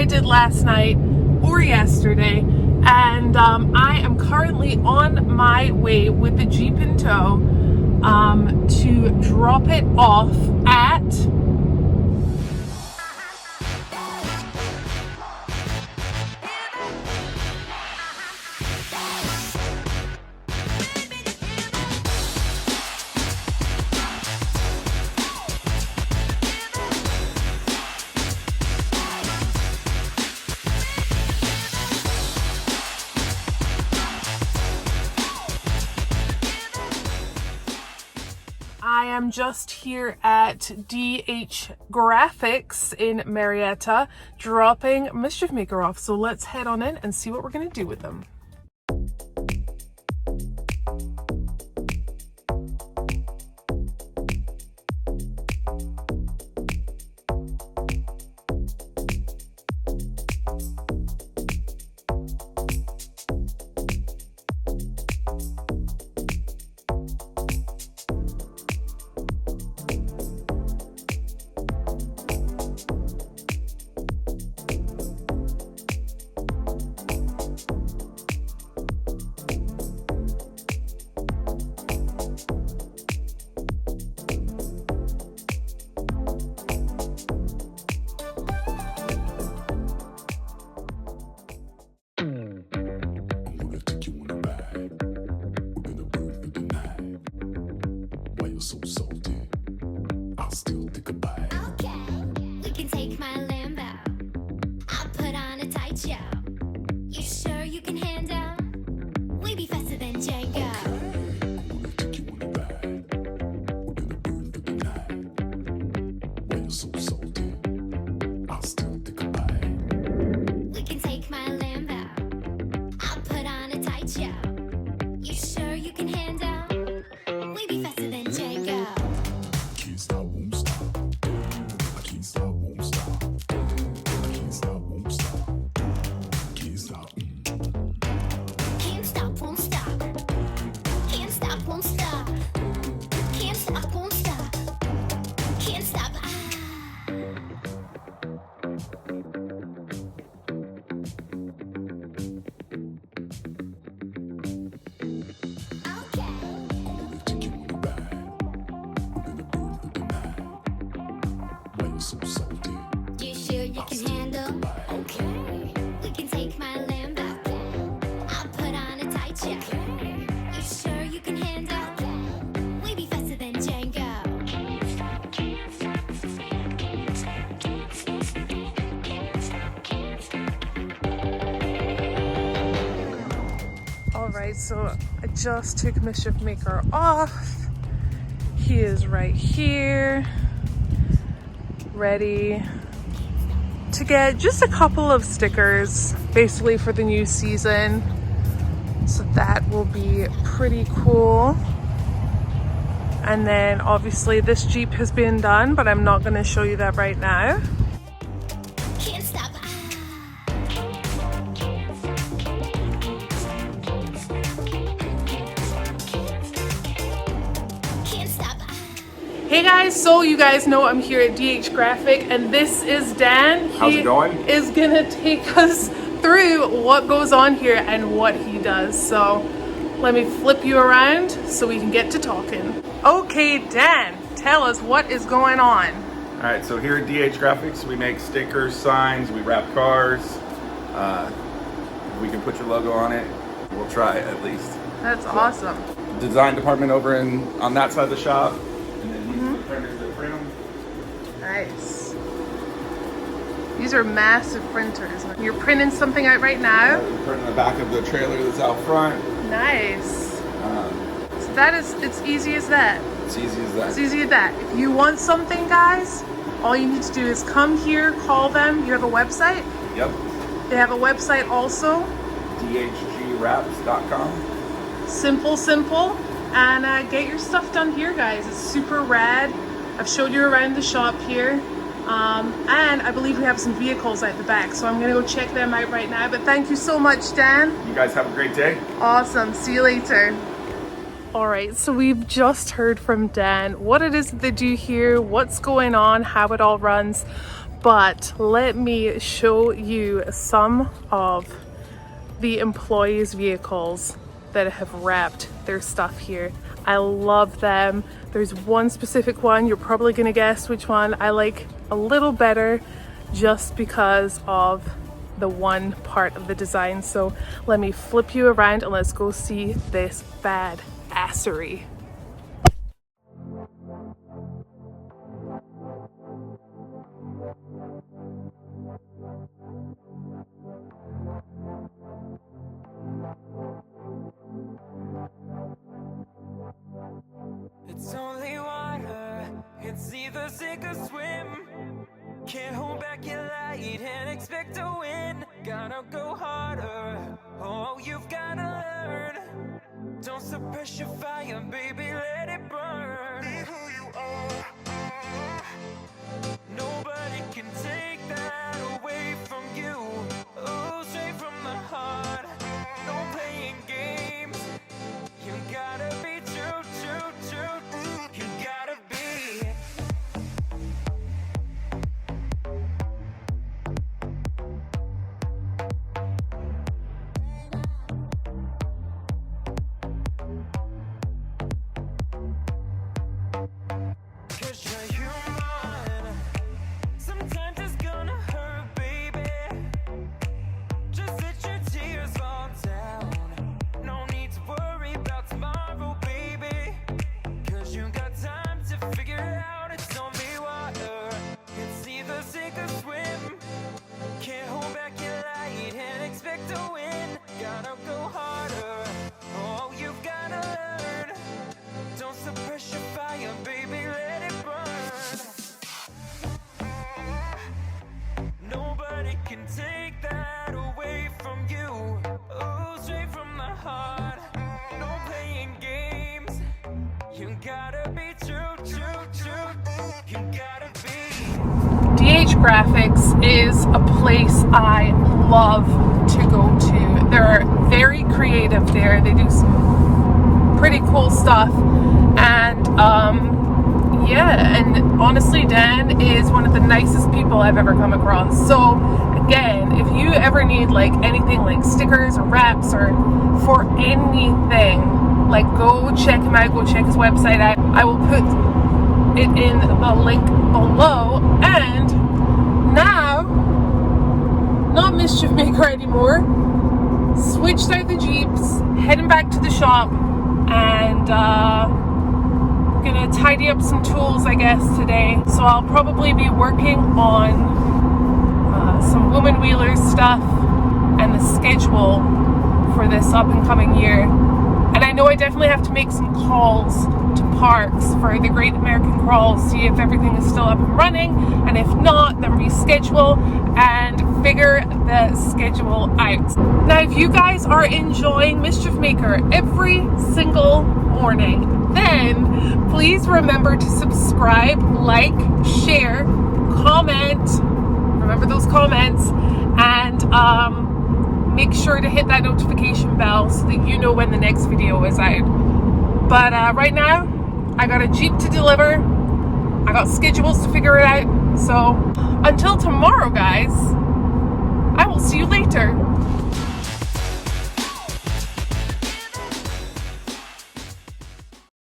I did last night or yesterday, and I am currently on my way with the Jeep in tow to drop it off at I am just here at DHGraphics in Marietta dropping Mischief Maker off. So let's head on in and see what we're going to do with them. So salty, I'll still take a bite. Okay, we can take my Lambo. I'll put on a tight show. You sure you can handle? We be faster than Django. I'm gonna take you on a ride. We're gonna burn for the night. Why you so salty? I'll still take a bite. We can take my Lambo. I'll put on a tight show. You sure you can handle? We be faster than Django. Can't stop, won't stop. I can't stop, won't stop. I can't stop, won't stop. Can't stop. Can't stop, won't stop. Can't stop, won't stop. Can't stop, won't stop. Can't stop. Okay. I'm gonna take you on a ride. We're gonna burn for the night. Why you so salty? You sure you can handle? Okay. We can take my Lambo. I'll put on a tight show. You sure you can handle? We be faster than Django. Alright, so I just took Mischief Maker off. He is right here, ready to get just a couple of stickers, basically for the new season. So that will be pretty cool. And then obviously this Jeep has been done, but I'm not going to show you that right now. Can't stop. Can't stop. Hey guys, so you guys know I'm here at DHGraphic, and this is Dan. How's it going? He is gonna take us through what goes on here and what he does. So let me flip you around so we can get to talking. Okay, Dan, tell us what is going on. All right, so here at DHGraphics, we make stickers, signs, we wrap cars. We can put your logo on it. We'll try it at least. That's awesome. Design department over on that side of the shop, and then these are the printers that print them. Nice. These are massive printers. You're printing something out right now? We're printing the back of the trailer that's out front. Nice. So that is, it's easy as that. It's easy as that. It's easy as that. If you want something, guys, all you need to do is come here, call them. You have a website? Yep. They have a website also. DHGwraps.com. Simple. And get your stuff done here, guys. It's super rad. I've showed you around the shop here. And I believe we have some vehicles at the back, so I'm gonna go check them out right now. But thank you so much, Dan. You guys have a great day. Awesome. See you later. All right, so we've just heard from Dan what it is that they do here, what's going on, how it all runs. but let me show you some of the employees' vehicles that have wrapped their stuff here. I love them. There's one specific one, you're probably gonna guess which one I like a little better just because of the one part of the design. So let me flip you around and let's go see this bad assery. It's only water, it's either sink or swim. Can't hold back your light and expect to win. Gotta go harder, oh you've gotta learn. Don't suppress your fire, baby, let it burn. Be who you are. Nobody can take that away from you. Oh, straight from the heart, no playing games. You gotta be true, true, true. You gotta be. 'Cause you're human. Sometimes it's gonna hurt, baby. Just let your tears fall down. No need to worry about tomorrow, baby. 'Cause you got time to figure it out. It's only water. It's either sink or swim. Can't hold back your light and expect to win. Gotta go harder. Oh, you've gotta learn. Don't suppress your fire, baby, let it burn. Nobody can take that away from you. Oh, straight from the heart, no playing games. You gotta be true, true, true. You gotta be. DHGraphics is a place I love to go to. They're very creative there. They do some pretty cool stuff. And yeah, and honestly, Dan is one of the nicest people I've ever come across. So again, if you ever need like anything like stickers or wraps or for anything, like go check him out, go check his website out. I will put it in the link below. And now, not Mischief Maker anymore, switched out the Jeeps, heading back to the shop, and gonna tidy up some tools I guess today. So I'll probably be working on some woman wheelers stuff and the schedule for this up and coming year. And I know I definitely have to make some calls to parks for the Great American Crawl, see if everything is still up and running, and if not, then reschedule and figure the schedule out. Now, if you guys are enjoying Mischief Maker every single morning, then please remember to subscribe, like, share, comment, remember those comments, and make sure to hit that notification bell so that you know when the next video is out. But right now, I got a Jeep to deliver. I got schedules to figure it out. So until tomorrow, guys, I will see you later.